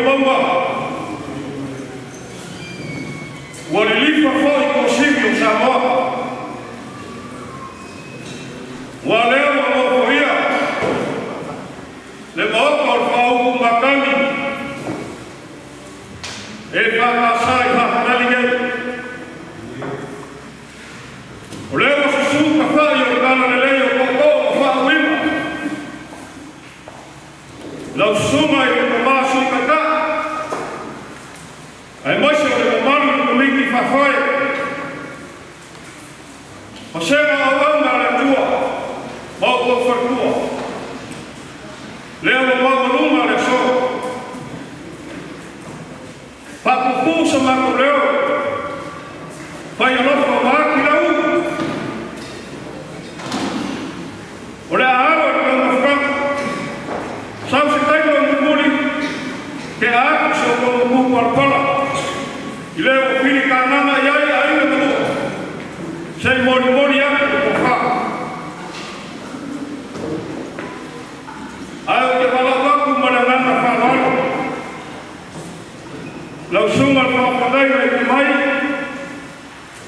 bomba. Walilifa foi possível Samoa. Waleo wamofoia. Le mopo fau makani. E pakasai hakanali. Oleo susuka fai o kana leo koko fau wima. Lau suma e kumasu kaka. Ai moise o le manu kumiki fafai. Osema awanga le tua. Mau ko fatua. Leo mau luma le so. Papupu sama ko leo. Pai alofa maki lau. Ora aro ko mafka. Sau se tai ko muli. Ke a so ko mu parpala. Ileo fili kanana yai ainda tu. Sei moni ya ko fa. Ayo ke balawa ku manana fa lolo. Lau sunga fa fadai mai mai.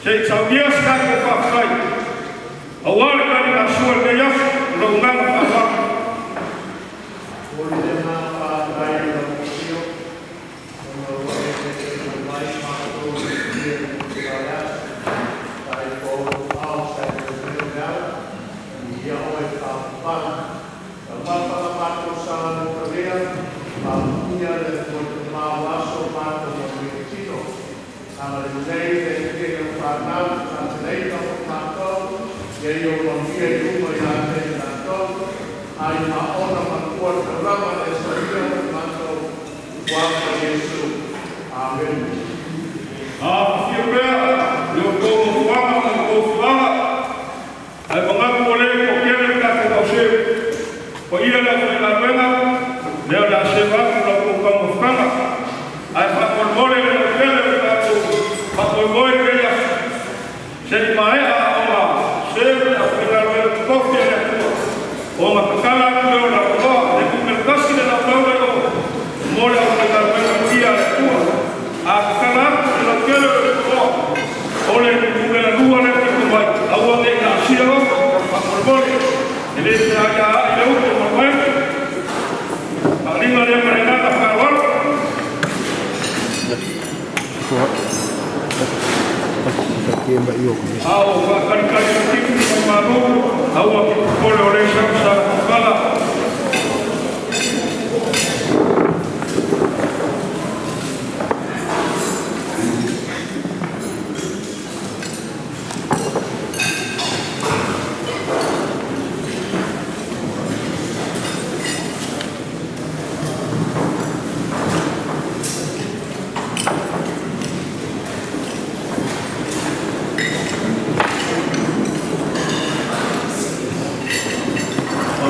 Sei sabias ka ko fa fai. Awal ka ni asual ke yas lo ngang fa fa.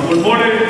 Good morning.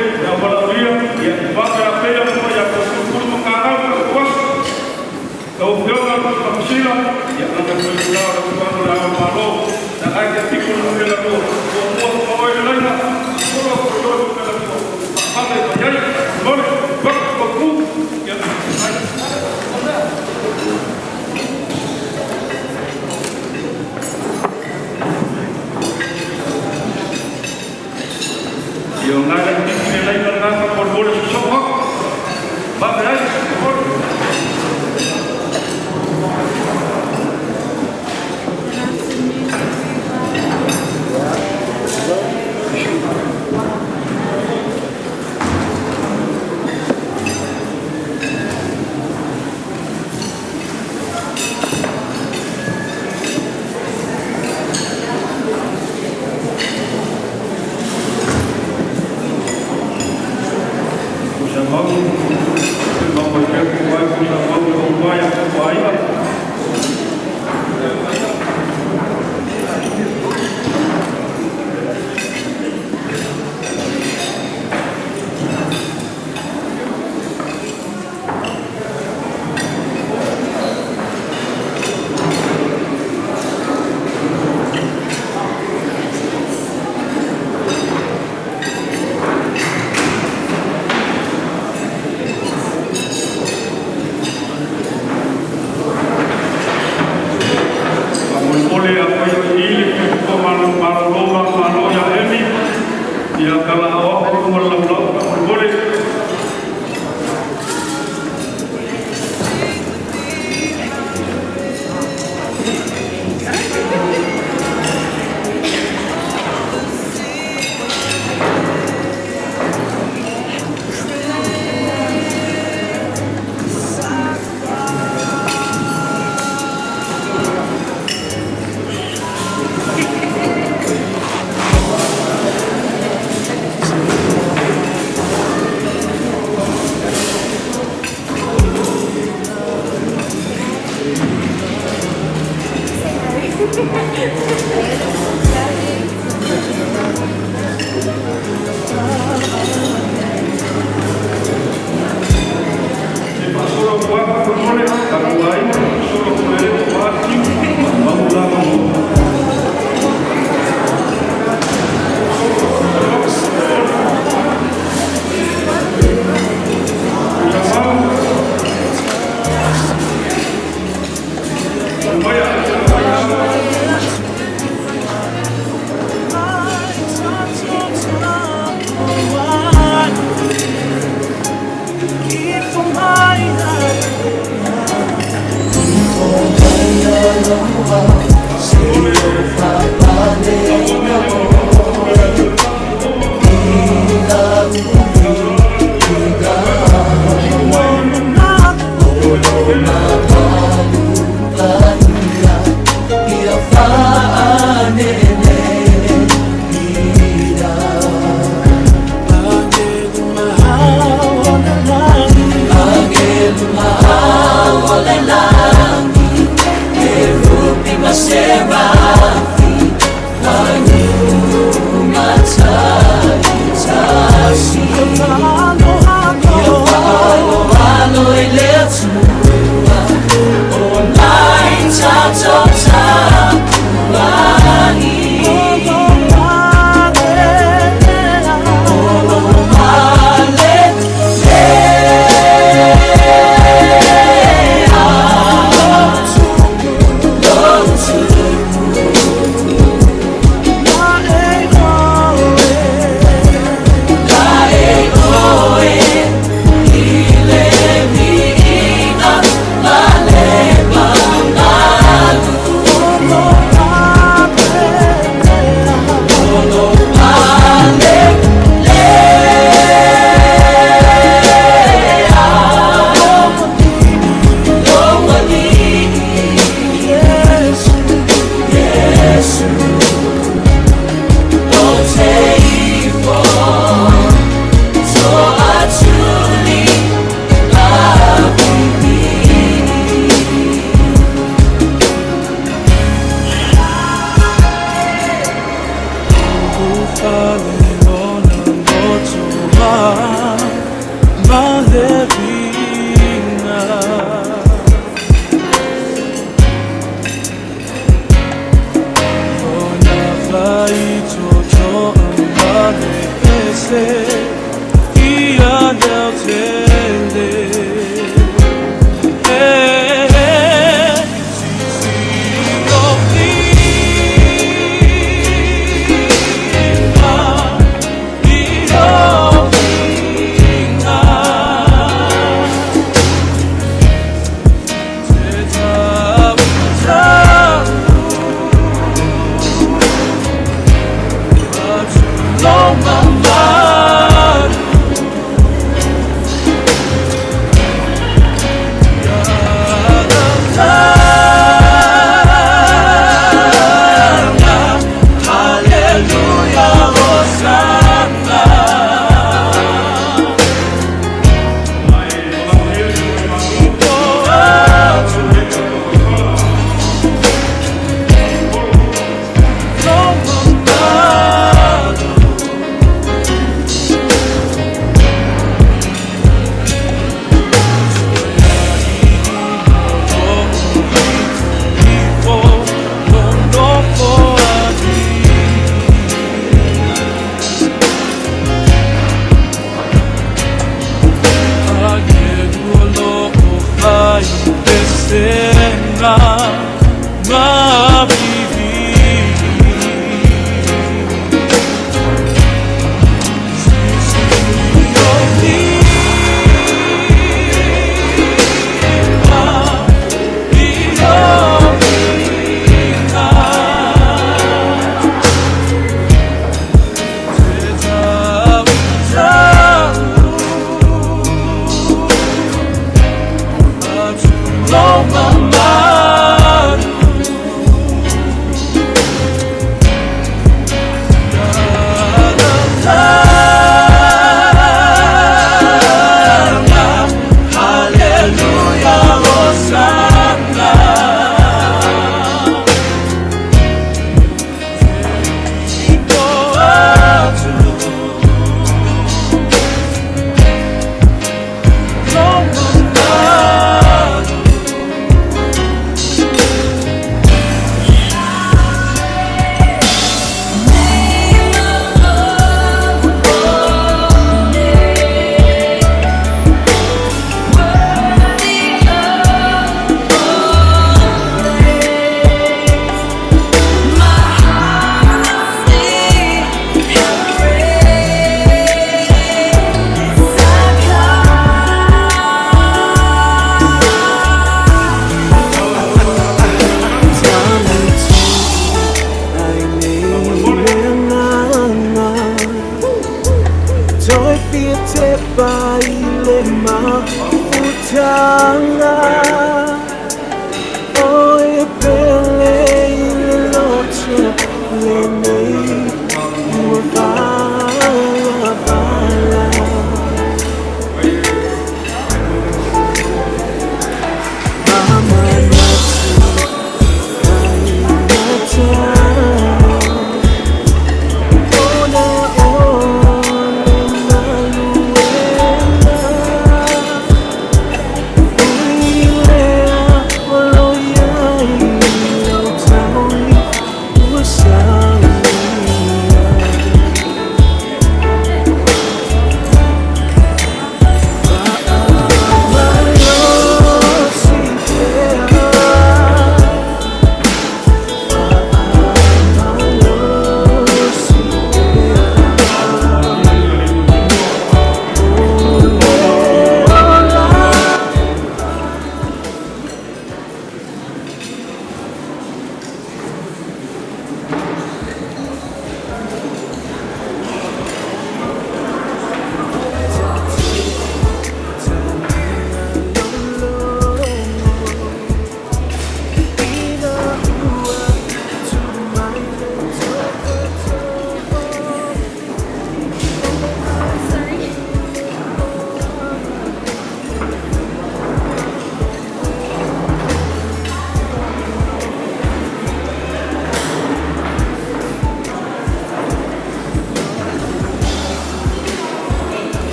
ole apa ini kemarin marloma maloya emi ya kalau awak kemarin boleh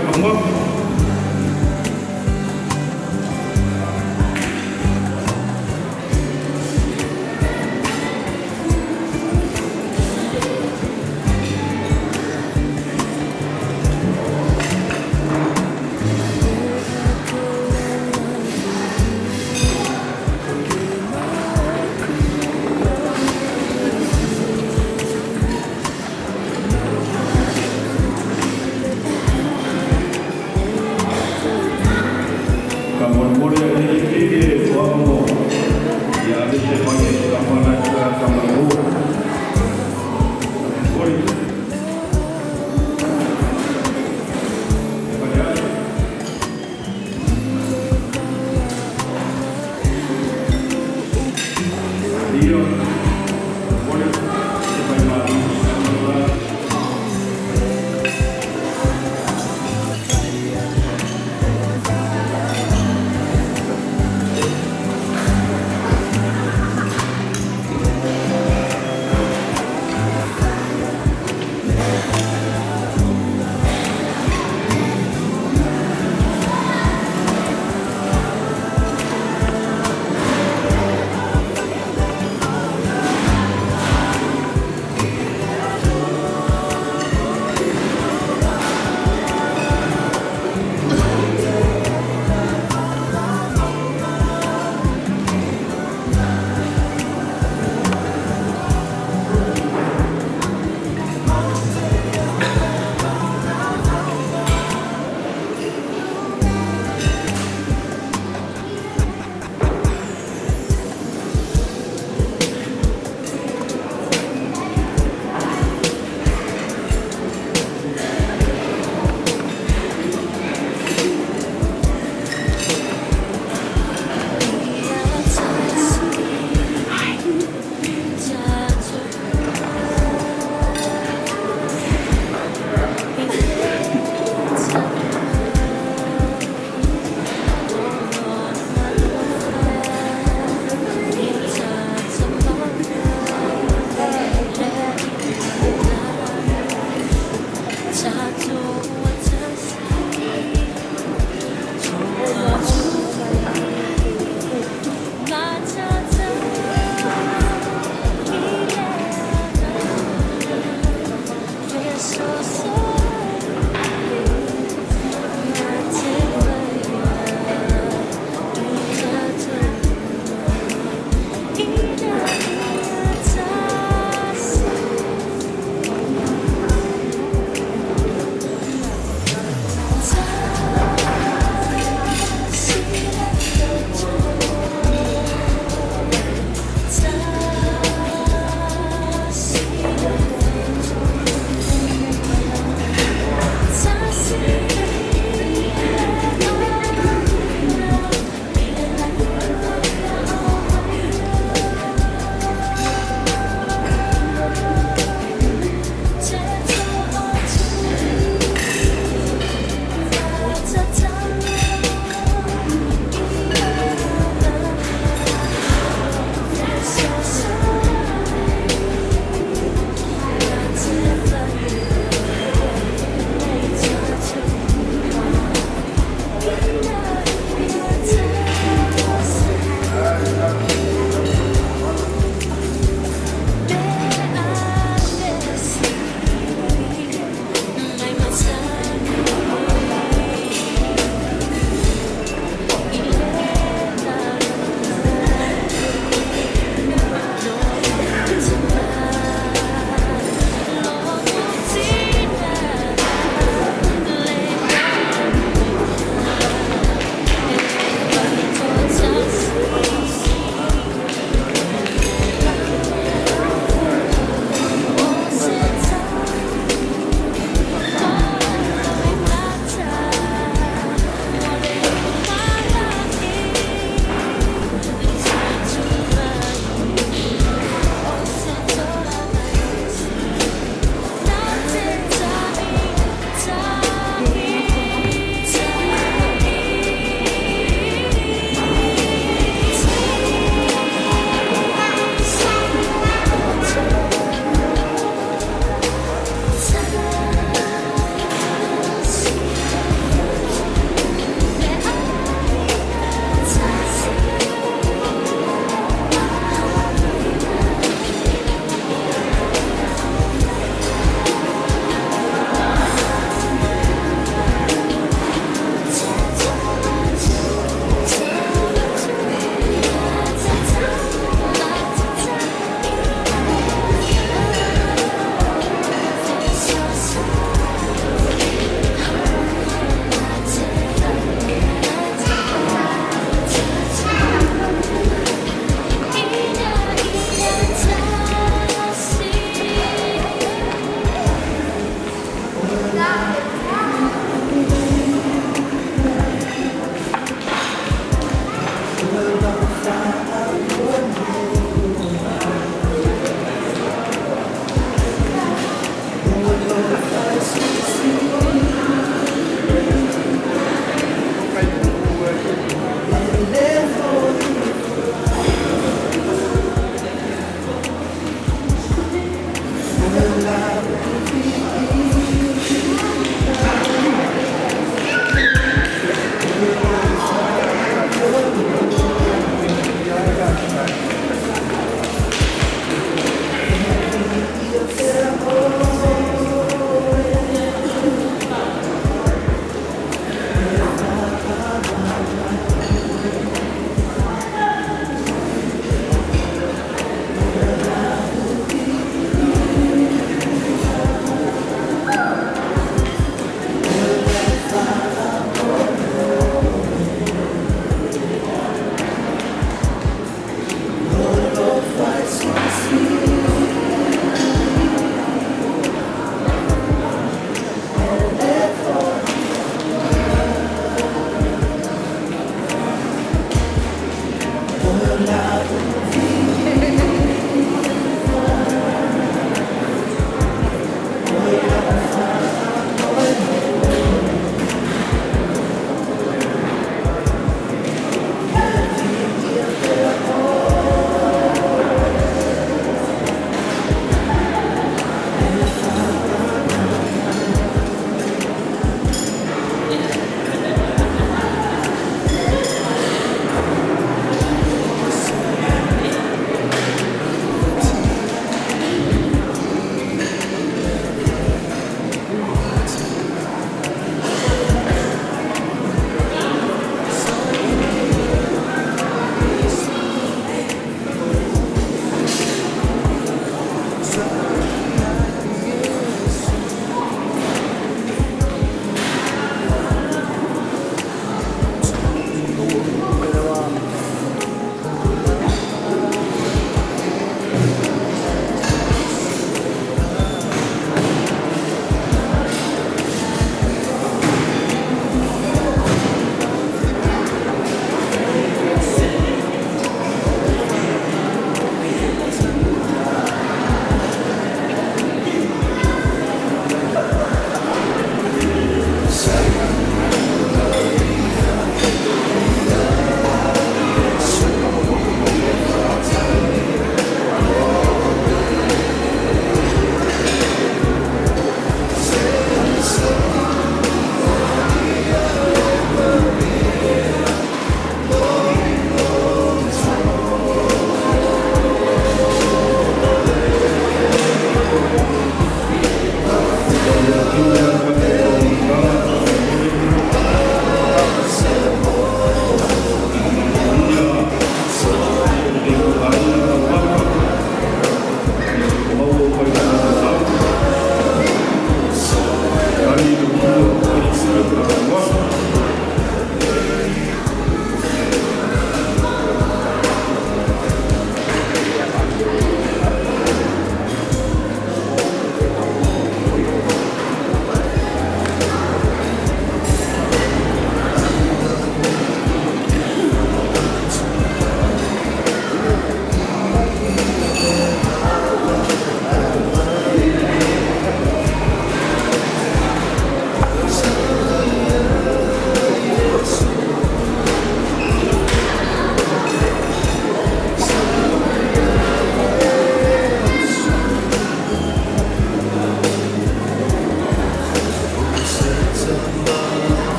semua.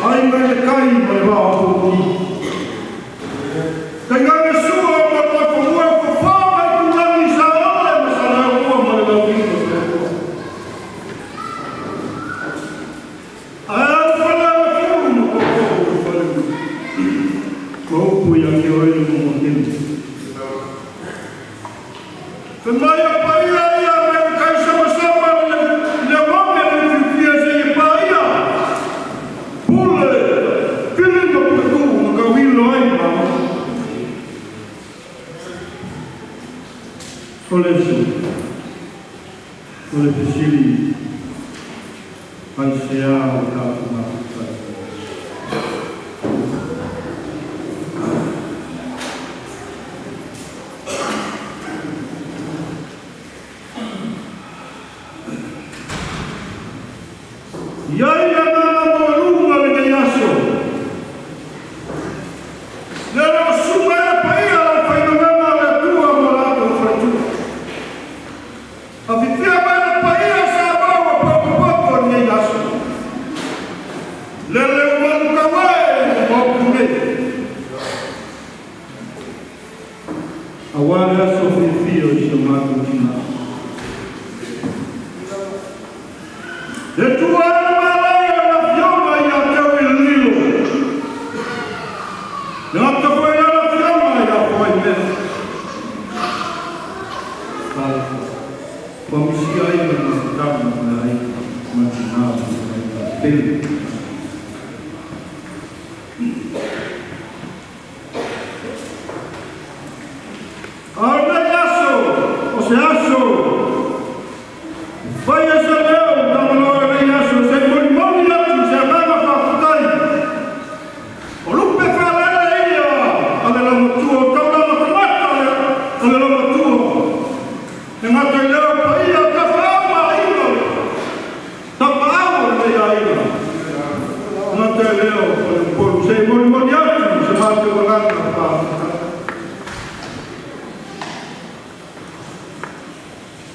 Ainda kai mai wa o ki. Kai ngā sua ma ta kumua ko wha mai kurangi sa ole ma sa na ua ma le wiko sa ua. Ai au whala wa kiu ma ko ko whale mu. Ko upu ia ki o ele mo kini. Ka mai a paia ia me kai sama sama le wame le whiwhia se ia paia. Pule, pili ma puku ma ka wilo ai mama. Ole su, ole pisili, ai se a o ka kuma kutai. Iai na nana mo lunga le nei aso. Lera o sunga e paia la whainamana le tua mo lato whaitu. A whiwhia mai na paia sa maua papu nei aso. Lele o manu kawae o punei. A wale aso whiwhia i sa matu tina. E tua Komisi ai na matama na ai matinao na pele. Arna yaso, o se aso. Vai asa leo na malora na yaso, se moni atu se amama whakutai. O lupe whalera ia, ale la matua, tauna matamata ale la matua. E ngata i leo paia ka whaama aina. Ta paawa nei aina. Ngata i leo polu se moni atu se mate wangata paawa.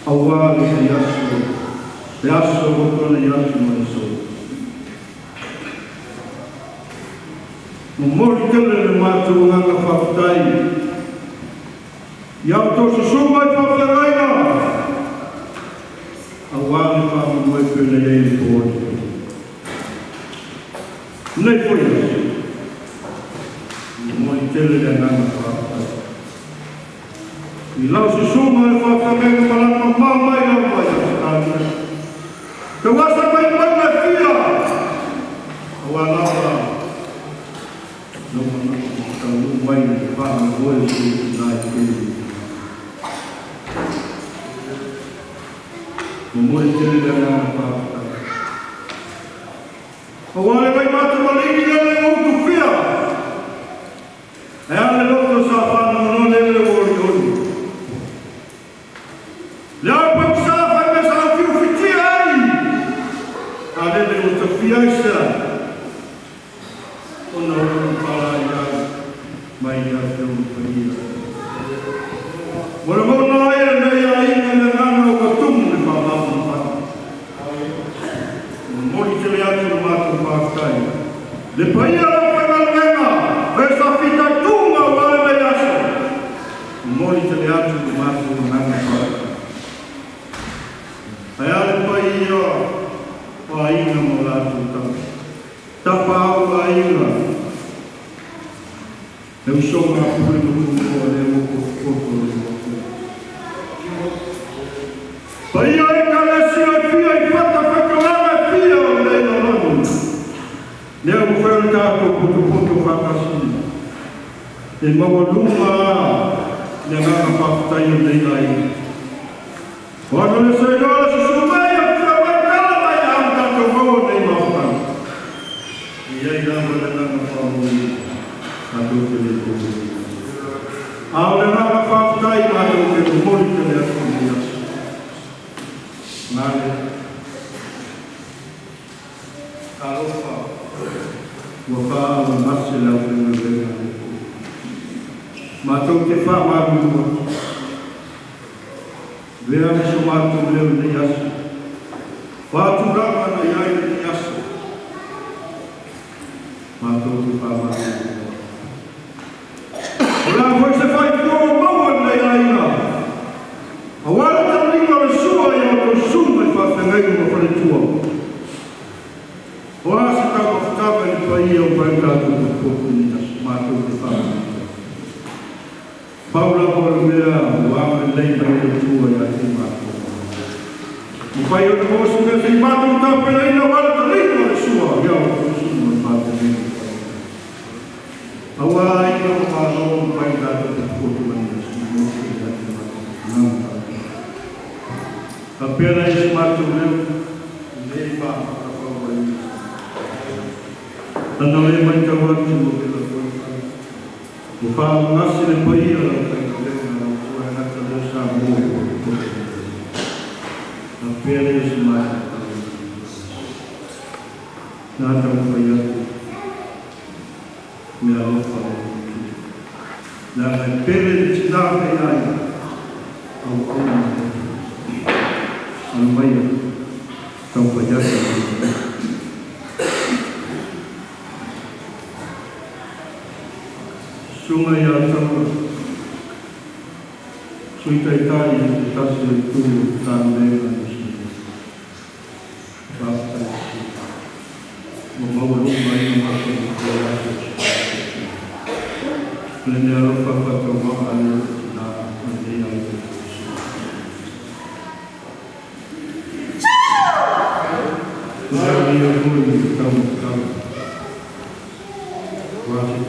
Awale se aso wotone yasu mai so. Mori tele le mate wangata whakatai. Iau tō se sumai whawheraina. Awale whakamue pēne ei pōri. Nei poi aso. Mori tele le ngana whakatai. I lau se sumai whakamenga palama mamai au mai aso. Te wasa mai mana fia. Awala wa. Noma noma tau mai ne whakamue se nai pēne. Mori tele le ngana whakatai. Awale mai matu malini le utu fia. E ale loto sa whana no le ori ori. Le au pang sa whai me sa fiu whiti ai. Ale le utu fia isa. Ona ori pala ia mai ia fiu whiti. Mora mora aia nei aina le ngana o katumu le whamafu whana. Mori tele atu le matu whakatai. Le paia la whangalenga, e sa whita tunga wale mei aso. Mori tele atu le matu ngana whakatai. Ai ale paia o aina mo latu tau. Tapa au aina. E usonga pule mutu o le oko koko le oko. Paia e kalesi o fia i pata whakalama fia o leina manu. Lea mo whare tātou putu whakasini. E maua luma le ngana whakatai o leina i. Wano le sainoa se sumai a fia wakala mai a am tātou maua nei mawhana. I ei rama le ngana whamui tātou te le kōpū. Ao le ngana whakatai mātou ke mori te le atu ni asu. Ngāre, kārofa, ua whāama mase lau whenga whenga. Mātou te whā mārua. Vea me so mātou leo nei asu. Whāturanga na iai nei asu. Mātou tu pama. Ola foi se fai ko mau nei aina. Awala talinga le sua ia ko suma fa fengai mo fa tua. Oa se ka ka ni pai o pai ka tu ko ni na mato te pama. Paula por mea Uamuli lei pai tua ia te mato. O pai o ko se me se mato ta pela ina wala talinga le sua ia ko suma fa fengai. Awa ina o palo pai ka tu ko ni na suma ia te mato. Apela esse mato meu, nem para favor. Não é mais que eu vou te mostrar. O falo nasce depois eu não tenho tempo não foi na cabeça muito. Apela esse mato. Nada foi eu. Me alô falou. Na apela de dar aí. Ang bayan, kau pajasa. Sungai atau suitai tali kita itu tandai manusia. Bapa membawa rumah yang masuk di dalam. Lenyap apa kau na mendiang. Dia pun kamu wajib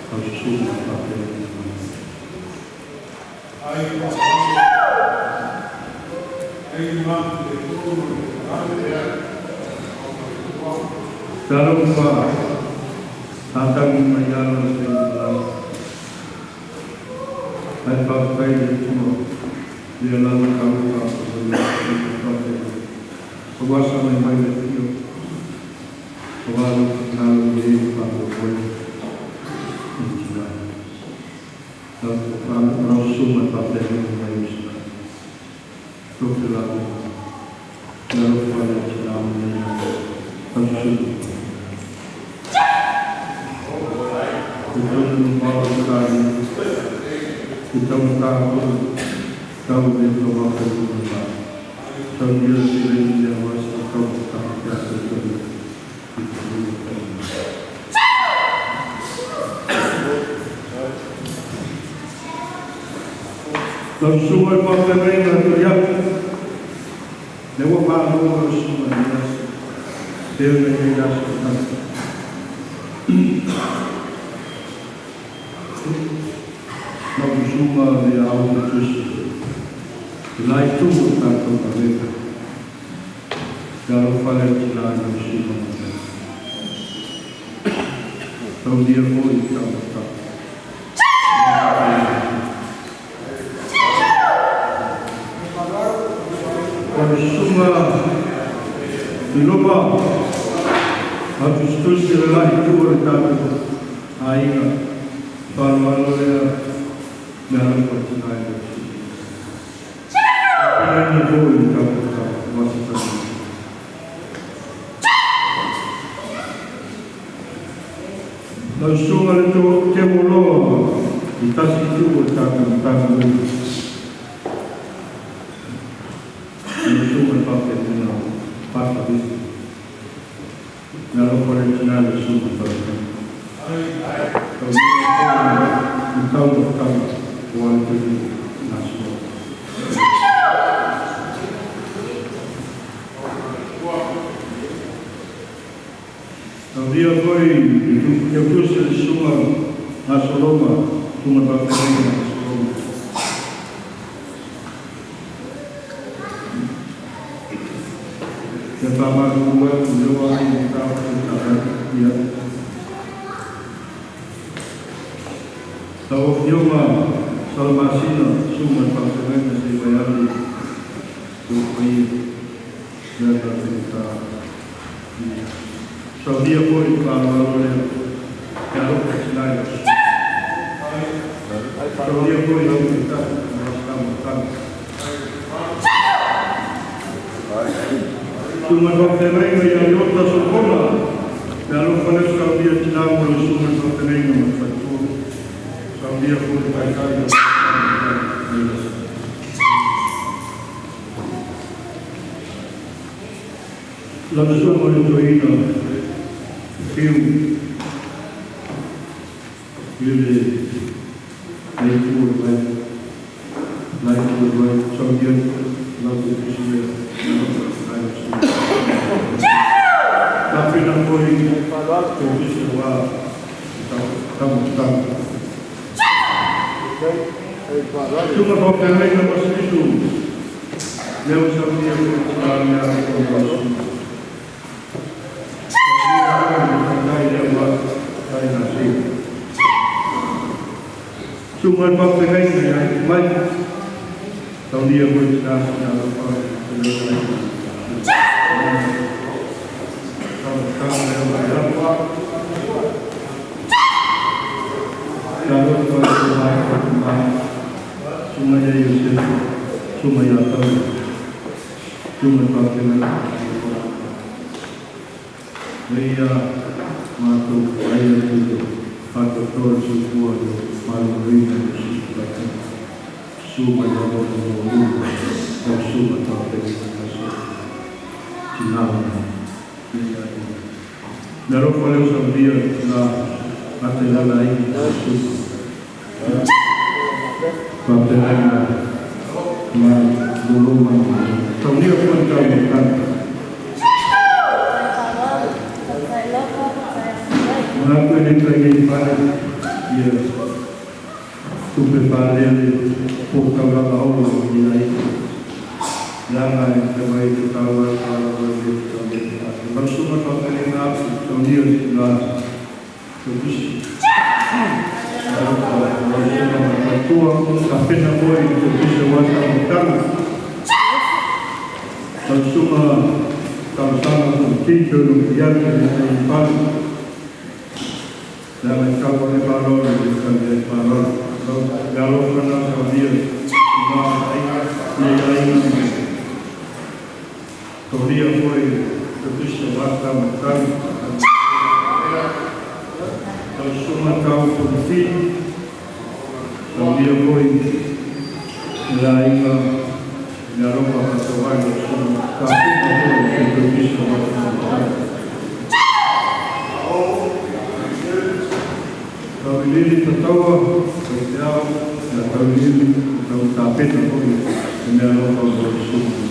harus sudah pakai. Kalau apa akan menjalan dengan apa yang itu dia lalu kamu Kuasa memang itu, kuasa kalau dia kalau boleh, tidak. Kalau rasul memperoleh memang itu, terlalu pada Islam yang rasul. Kita membawa sekali, kita tahu dia membawa kita. Tahu dia sendiri was tahu biasa itu. Lalu semua pemain itu ya, lewat malu semua jelas, dia jelas. Lalu semua dia awal terus. Lai tu tak tahu mereka. Kalau pada jalan semua. Tahu dia boleh tahu. Kalau semua di luar, harus terus dilai tu berkata, ayah, kalau dia dalam perjalanan. Ini boleh kita masukkan. Lalu sungai itu kemulu, kita situ berkata ini sungai pakai dengan pasal itu. Lalu koreksinya sungai pakai. Kalau kita bukan wanita nasional. Dia foi eu trouxe suma na Soloma, suma bateria na Soloma. Eu estava no web, eu aí estava dia. Estava filma Salmacina, suma bateria de Baiali, do país da África. So dia pun kalau kalau kesenangan. So dia pun kita merasakan. Cuma kalau mereka yang jodoh sekolah, Pero para sabia tinamo le suma sa terreno ma fatto. Sabia pure kai. La suma le toina. Fiu. Ele aí por vai sabia não se precisa tapi nak boleh tulis doa tamu cuma kalau kami nak masuk itu dia sabia sebenarnya berdoa cuma waktu ini yang baik tahun dia berjalan dalam semuanya Yusuf, semuanya tahu, semua pakai Leia masuk ayat itu, atau terus semua malu rina semua yang berlalu, dan semua pakai Cinawana. Lalu kalau sabia na atelala ini Patelana ma dulu tahun dia pun tahu kan mengaku ini lagi pada dia super pada pokok Allah menilai jangan sampai kita kalau bersama kali ini tahun dia sudah terus tua sampai nampak itu bisa wajah utang dan semua kalau sama cinta rupiah yang paling dan kalau boleh parol bukan dia parol kalau pernah dia kalau dia boleh bisa wajah utang dan semua kau pun kalau dia boleh melalui Eropa atau Wajah semua tapi itu bisa berjalan. Kalau ini tertawa, berjauh, dan kalau ini kalau tapi tak boleh Eropa bersumpah.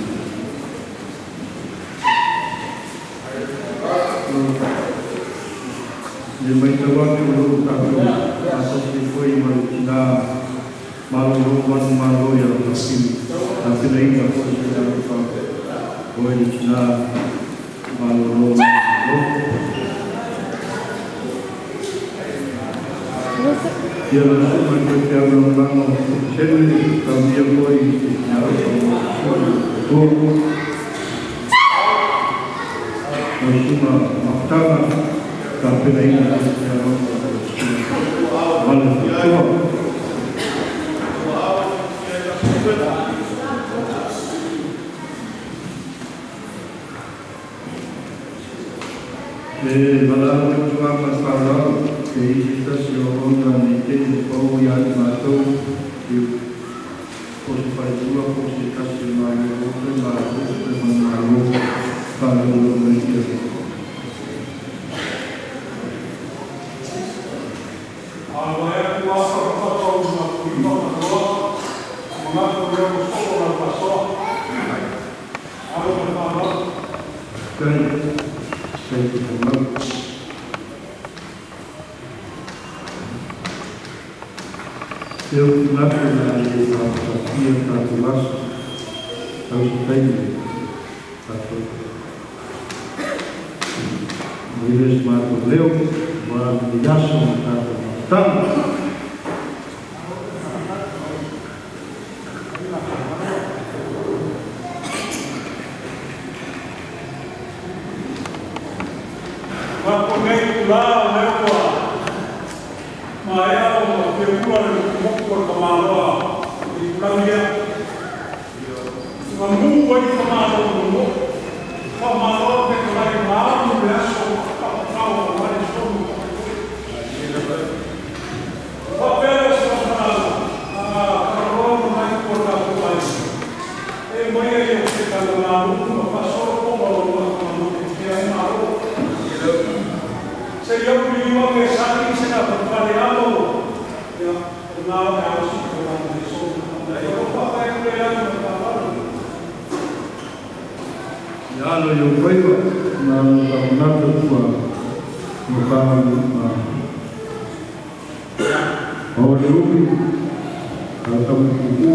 Dia mencoba untuk tahu asal sikoi malucina malu yang tapi lain tak boleh kita lupa boleh cina malu dia langsung mencoba membangun sendiri kalau dia boleh langsung maktamat tapi lain malu Malam berjuang masalah kita siapa dan itu kau yang masuk di posisi dua posisi kasih malu kalau mereka eu na verdade eu trato mais eu tenho eles matam leu vai me dar só Come on, Ya lo yo puedo, na nata tua mukama o le upi kata muku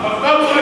Bakal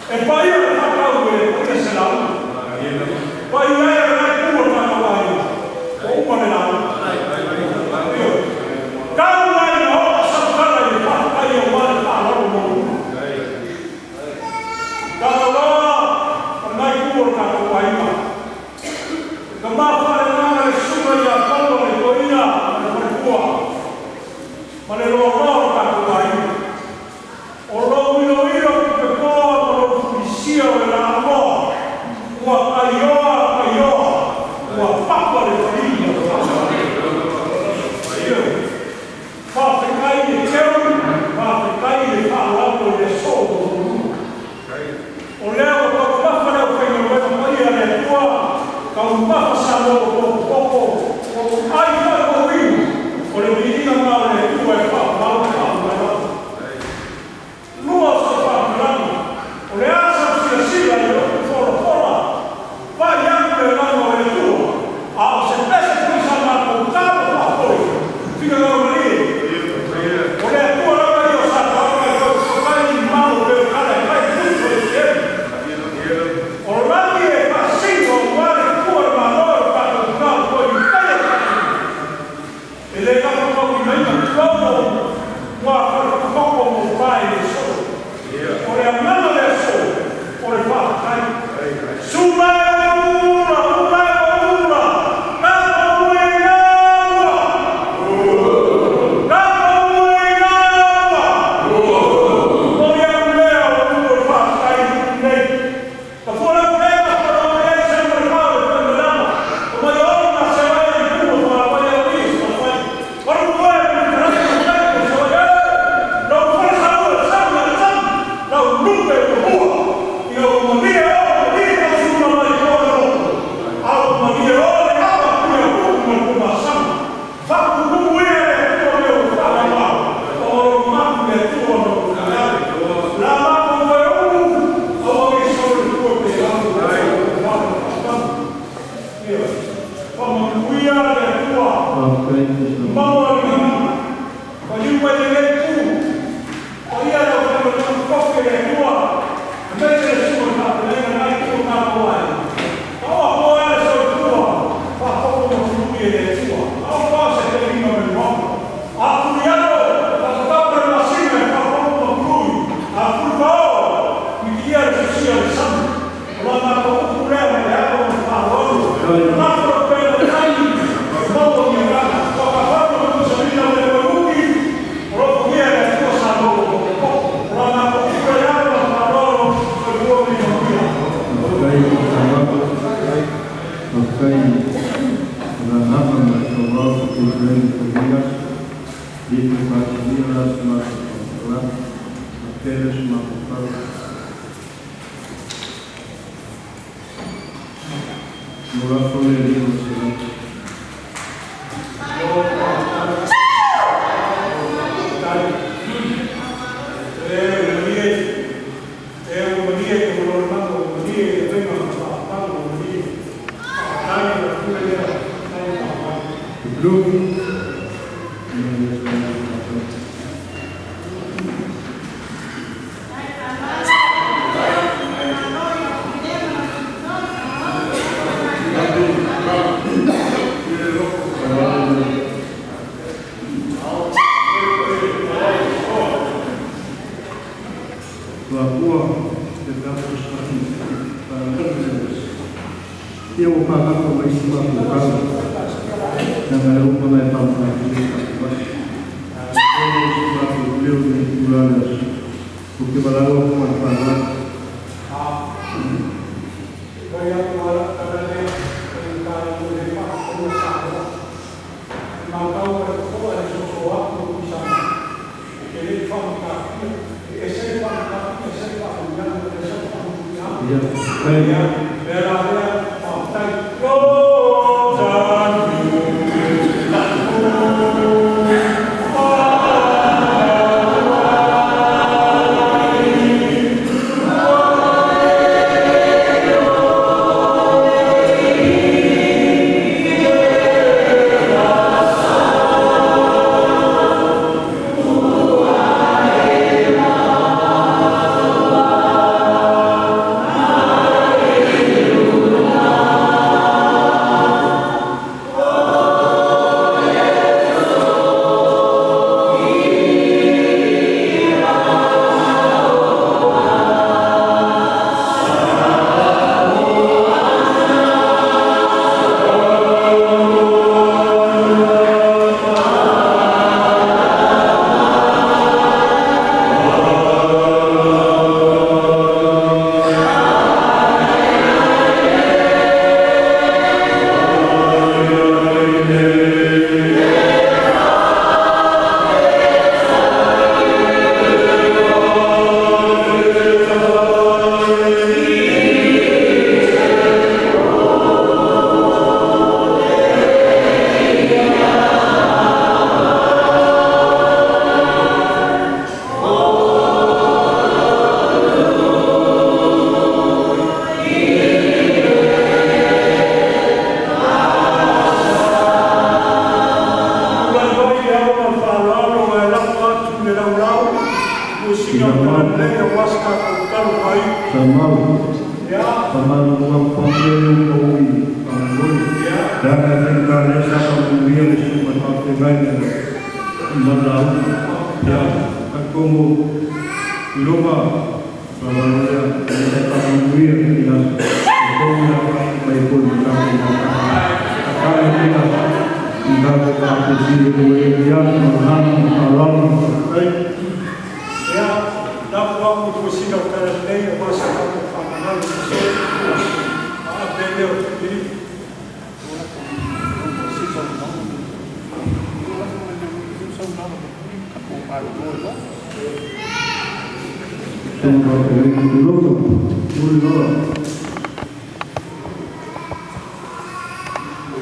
E pai o whakau e ia se lau. Pai e rai kua tāna wai. O upane lau. Kau nai na hoka sakara i whakai o wale whālaru mōru. Kau loa, nai kua tāna wai ma. Ka mawhare nana e sunga i a kaua e koina e whare kua. Ma le roa roa tāna wai. O rau ino ino ki te koa ma rau sia o la amoa. Ua kaioa, ua papa le whaia. Whawhekai e keu, whawhekai e whaalaupo e sōko. O leo o kau mafa leo whainga wena maia le tua, kau mafa sa leo koko, ai whako winu, o le wiina mao le tua e whaalaupo. Lua sa whaalaupo, o le asa sia sila e o fora, vai atu e lano e tua, a o se pese kuisa na o kama whakoi, whika ngau marie. O le tua raka i o sa whaka e kau whakai i mau leo kare kai kuto e te. O raki e whasingo o wale kua e manoa e kata o kau koi i kai e kati. E le kapa kau i meina kuamo, wā whakakoko mo whai e so. O le amana le so, o le whakai. Sumai ura, Pamalu pamelu kowi pamulu. Dan tinggal desa pembiar semua partai lain malau. Ya, aku mau lupa bahwa desa pembiar yang semua partai pun kami kalau kita tinggal berapa sih yang menang alam. Ya, dapat waktu bersihkan kerana masa pemahaman beliau sendiri.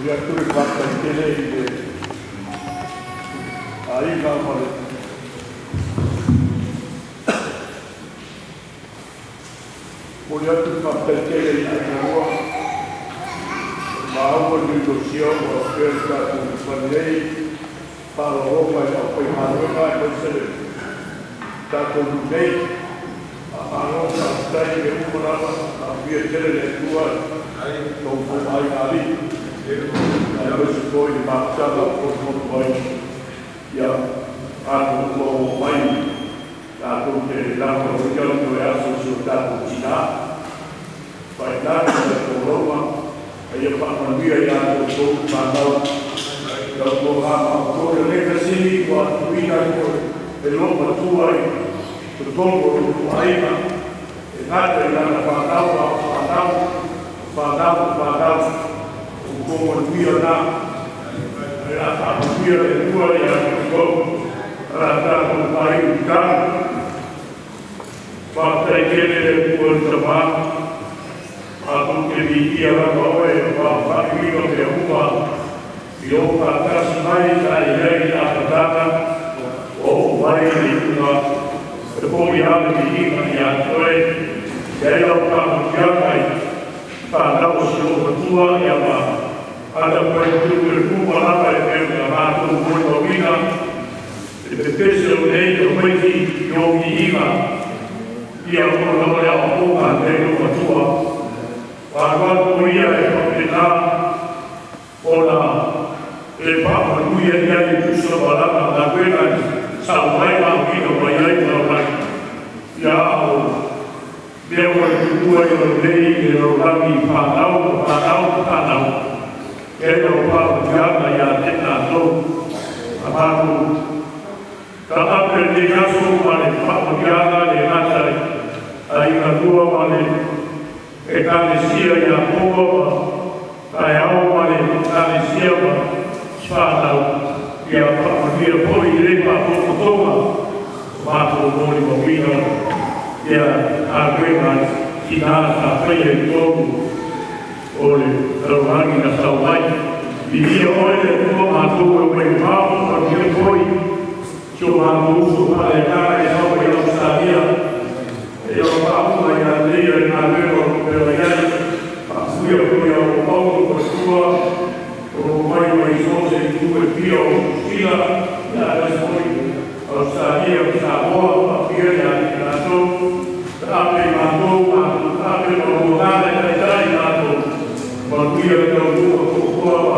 Dia tulis waktu ini ahí vamos. Mulher tudo papel que ele entregou, uma alma de ilusão, uma oferta com panei, para o roupa e ao peimado, vai ser está com o bem, a nossa cidade que eu morava, a via dele é tua, não foi mais ali, depois foi marchada por um banho, e a do banho, a do que dá para o que eu conheço, o soldado de lá. Vai dar para Roma, aí eu falo que ia dar o povo para nós, eu vou lá, eu nem assim, eu vou ir eu vou tua aí, o povo aí, e nada padau, o povo ia lá, a família de tua e o povo, para o país cá, para aquele povo chamar. Aku kebikia bahawa bahawa kita berubah, kita atas mai saya kita berkata, oh baik kita kemudian kita yang boleh saya akan menjaga pada usia tua yang ada perlu berubah apa yang kita perlu kita especiallyในวันที่โยมอีกyang perlu dilakukan dari tua. Bahwa dunia yang kita olah lepas dunia yang itu sebaliknya lakukan sampai lagi kebayai terlalu ya dia berdua yang lebih lagi padau kalau jaga yang kita tahu apa tu kalau kerja semua lepas jaga dengan saya ayat dua balik Ekanesia yang pokok, kaya awalnya ekanesia sepatau, dia boleh lepas pokok, masuk boleh membina, dia agreement kita sampai itu oleh orang kita sampai, dia oleh itu masuk memang pergi boleh, cuma musuh mereka yang boleh sahaja. Eu falo da igreja na Bíblia, pela igreja, a sua o Paulo, a sua, o Pai do Jesus, e tua filha, o filha, e a resposta, o sabia, o sabor, a filha, a geração, abre matou, abre o lugar, e trai matou, o dia que eu vou, o corpo,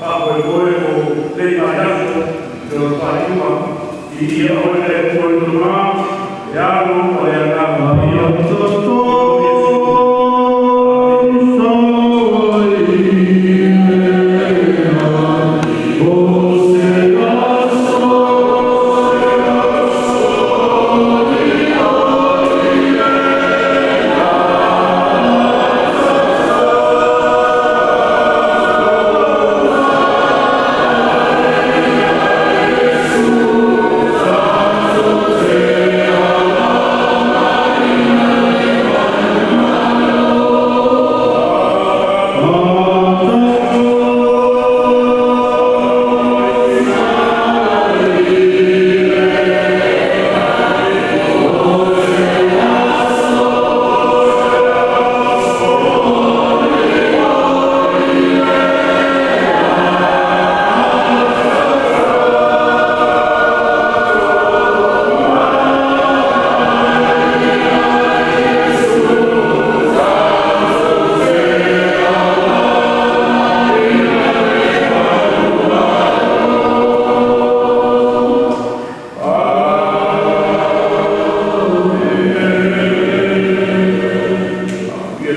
abre o olho, tem a graça, o Pai, e olha, o mar, ya no puede dar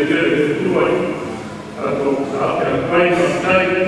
te tuai, a tō ka apea kai,